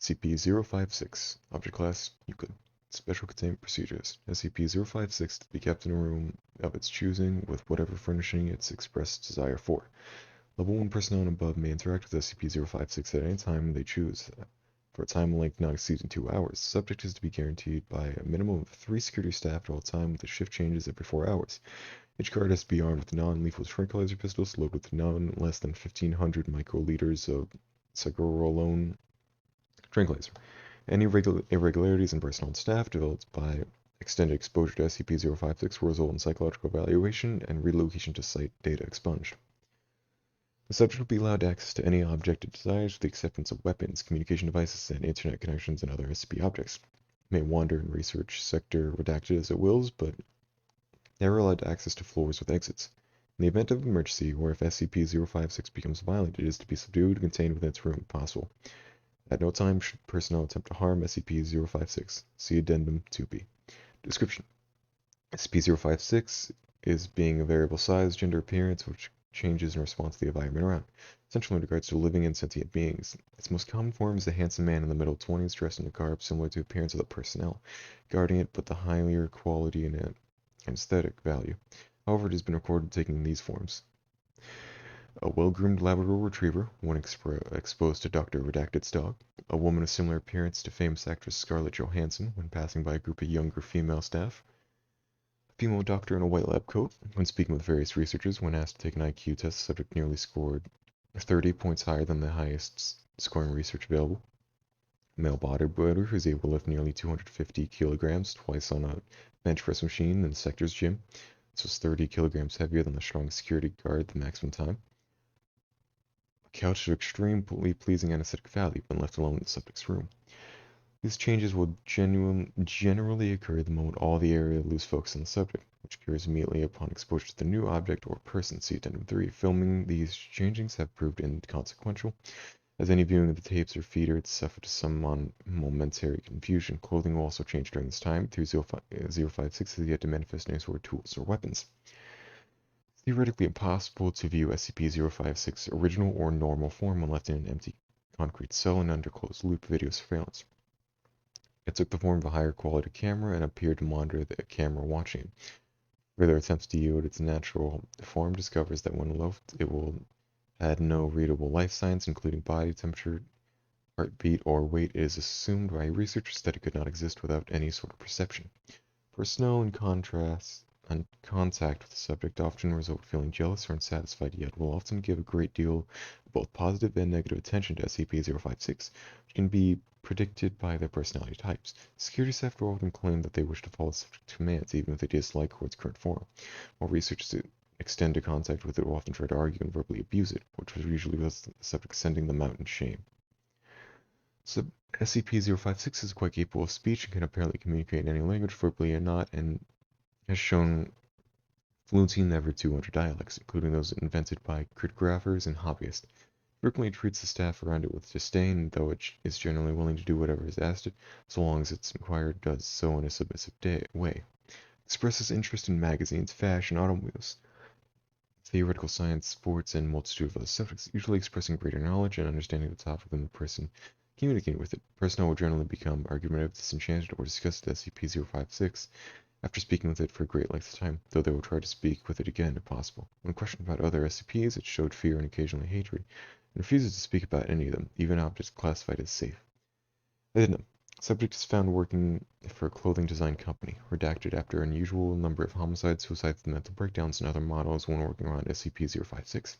SCP-056, Object Class Euclid. Special Containment Procedures. SCP-056 to be kept in a room of its choosing with whatever furnishing its expressed desire for. Level 1 personnel and above may interact with SCP-056 at any time they choose, for a time length not exceeding 2 hours. The subject is to be guaranteed by a minimum of 3 security staff at all time with the shift changes every 4 hours. Each guard has to be armed with non-lethal tranquilizer pistols loaded with none less than 1,500 microliters of Sagarolone tranquilizer. Any irregularities in personnel and staff developed by extended exposure to SCP-056 will result in psychological evaluation and relocation to site data expunged. The subject will be allowed access to any object it desires with the acceptance of weapons, communication devices, and internet connections and other SCP objects. It may wander in research sector redacted as it wills, but never allowed access to floors with exits. In the event of emergency, or if SCP-056 becomes violent, it is to be subdued and contained within its room if possible. At no time should personnel attempt to harm SCP-056. See Addendum 2B. Description: SCP-056 is being a variable size, gender, appearance, which changes in response to the environment around, essentially in regards to living and sentient beings. Its most common form is the handsome man in the middle 20s dressed in a garb similar to the appearance of the personnel, guarding it but the higher quality and aesthetic value. However, it has been recorded taking these forms: a well-groomed Labrador Retriever, when exposed to Dr. Redacted's dog, a woman of similar appearance to famous actress Scarlett Johansson when passing by a group of younger female staff, a female doctor in a white lab coat, when speaking with various researchers. When asked to take an IQ test, the subject nearly scored 30 points higher than the highest scoring research available. A male bodybuilder who is able to lift nearly 250 kilograms twice on a bench press machine in the sector's gym. This was 30 kilograms heavier than the strongest security guard at the maximum time. A couch of extremely pleasing aesthetic value when left alone in the subject's room. These changes will generally occur the moment all the area lose focus on the subject, which occurs immediately upon exposure to the new object or person. See Addendum 3. Filming these changings have proved inconsequential, as any viewing of the tapes or feeder had suffered some momentary confusion. Clothing will also change during this time. 056 has yet to manifest any sort of tools or weapons. It's theoretically impossible to view SCP-056 original or normal form when left in an empty concrete cell and under closed loop video surveillance. It took the form of a higher quality camera and appeared to monitor the camera watching it. Further attempts to yield its natural form discovers that when loafed, it will add no readable life signs, including body temperature, heartbeat, or weight. It is assumed by researchers that it could not exist without any sort of perception. Personnel, in contrast, and contact with the subject often result feeling jealous or unsatisfied, yet will often give a great deal of both positive and negative attention to SCP-056, which can be predicted by their personality types. Security staff will often claim that they wish to follow the subject's commands, even if they dislike its current form, while researchers who extend to contact with it will often try to argue and verbally abuse it, which usually results in the subject sending them out in shame. So SCP-056 is quite capable of speech and can apparently communicate in any language, verbally or not, and has shown fluency in over 200 dialects, including those invented by cryptographers and hobbyists. It frequently treats the staff around it with disdain, though it is generally willing to do whatever is asked it, so long as its inquirer does so in a submissive way. Expresses interest in magazines, fashion, automobiles, theoretical science, sports, and multitude of other subjects, usually expressing greater knowledge and understanding of the topic than the person communicating with it. Personnel will generally become argumentative, disenchanted, or disgust with SCP-056 after speaking with it for a great length of time, though they will try to speak with it again if possible. When questioned about other SCPs, it showed fear and occasionally hatred, and refuses to speak about any of them, even objects classified as safe. Addendum. Subject is found working for a clothing design company, redacted after an unusual number of homicides, suicides, mental breakdowns, and other models when working around SCP-056.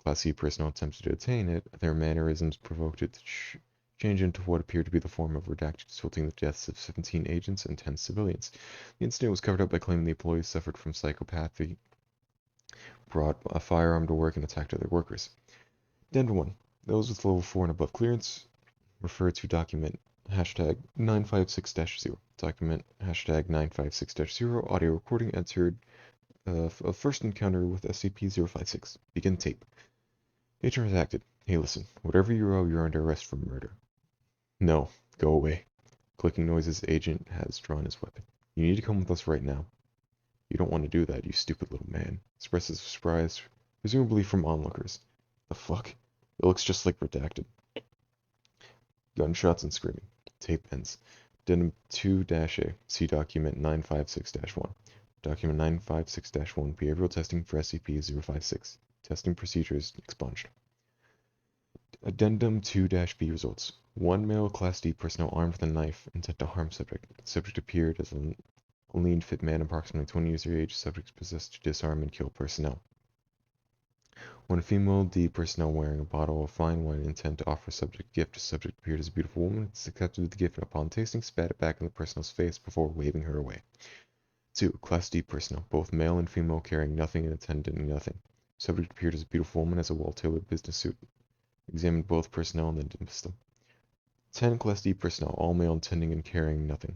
Class C personnel attempted to detain it. Their mannerisms provoked it to change into what appeared to be the form of redacted, resulting in the deaths of 17 agents and 10 civilians. The incident was covered up by claiming the employees suffered from psychopathy, brought a firearm to work, and attacked other workers. Addendum 1. Those with level 4 and above clearance refer to document hashtag 956-0. Document hashtag 956-0. Audio recording entered a first encounter with SCP-056. Begin tape. Agent redacted. Hey, listen. Whatever you owe, you're under arrest for murder. No. Go away. Clicking noises. Agent has drawn his weapon. You need to come with us right now. You don't want to do that, you stupid little man. Expresses surprise, presumably from onlookers. The fuck? It looks just like redacted. Gunshots and screaming. Tape ends. Addendum 2-A. See Document 956-1. Document 956-1. Behavioral testing for SCP-056. Testing procedures expunged. Addendum 2-B results. One male Class D personnel armed with a knife intent to harm subject. Subject appeared as a lean, fit man approximately 20 years of age. Subject possessed to disarm and kill personnel. One female D personnel wearing a bottle of fine wine intent to offer subject gift. Subject appeared as a beautiful woman. Accepted the gift and upon tasting spat it back in the personnel's face before waving her away. 2. Class D personnel, both male and female, carrying nothing and attending nothing. Subject appeared as a beautiful woman as a well-tailored business suit. Examined both personnel and then dismissed them. 10. Class D personnel, all male, intending and carrying nothing.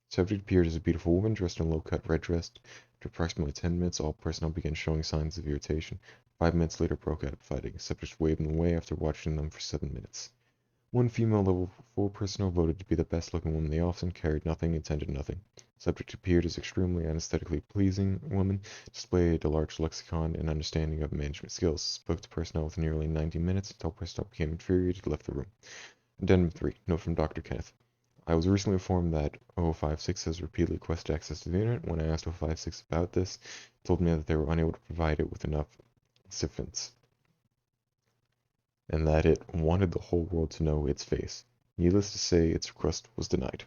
Subject appeared as a beautiful woman dressed in a low-cut red dress. After approximately 10 minutes, all personnel began showing signs of irritation. 5 minutes later, broke out fighting. Subject waved them away after watching them for 7 minutes. One female level 4 personnel voted to be the best-looking woman. They often carried nothing, intended nothing. Subject appeared as extremely aesthetically pleasing woman, displayed a large lexicon and understanding of management skills. Spoke to personnel with nearly 90 minutes until personnel became infuriated and left the room. Addendum 3. Note from Dr. Kenneth. I was recently informed that 056 has repeatedly requested access to the internet. When I asked 056 about this, it told me that they were unable to provide it with enough siphons, and that it wanted the whole world to know its face. Needless to say, its request was denied.